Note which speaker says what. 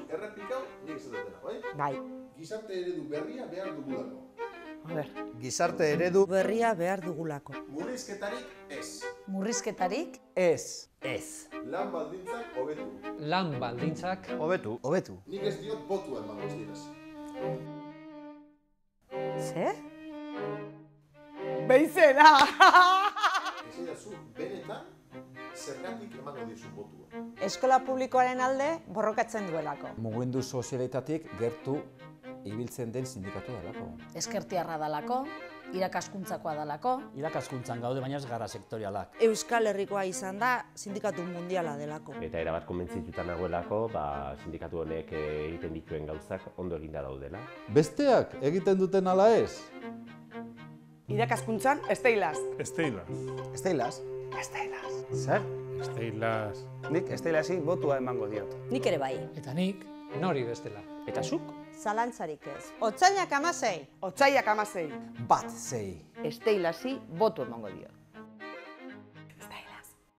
Speaker 1: errepikau nik esaten dena, bai?
Speaker 2: Bai.
Speaker 1: Gizarte eredu berria behar dugulako.
Speaker 2: A ber.
Speaker 3: Gizarte eredu
Speaker 2: Berria behar dugulako.
Speaker 1: Murrizketarik ez.
Speaker 4: Murrizketarik?
Speaker 3: ez.
Speaker 5: Ez.
Speaker 1: Lan baldintzak hobetu.
Speaker 6: Lan baldintzak
Speaker 3: Hobetu.
Speaker 1: Nik ez diot botua emango ez diraz.
Speaker 2: Ze?
Speaker 7: Beizena!
Speaker 1: Esaidazu, benetan, zergatik emango dizu botua.
Speaker 4: Eskola publikoaren alde borrokatzen duelako.
Speaker 8: Mugimendu sozialetatik gertu ibiltzen den sindikatu delako.
Speaker 4: Eskertiarra dalako, irakaskuntzakoa dalako.
Speaker 5: Irakaskuntzan gaude, baina ez gara sektorialak.
Speaker 2: Euskal Herrikoa izan da sindikatu mundiala delako.
Speaker 9: Eta erabat konbentzituta nagoelako, sindikatu honek egiten dituen gauzak ondo eginda daudela.
Speaker 8: Besteak egiten duten ala ez?
Speaker 7: Irakaskuntzan, esteilaz.
Speaker 3: Esteilaz?
Speaker 10: Zer?
Speaker 3: Esteilaz.
Speaker 10: Nik esteilasi botua emango diot.
Speaker 4: Nik ere bai.
Speaker 6: eta nik nori bestela.
Speaker 10: Eta zuk?
Speaker 4: Zalantzarik ez. Otsainak 16.
Speaker 7: Otsaiak 16.
Speaker 3: Bat, sei.
Speaker 7: Esteilasi botu emango diot.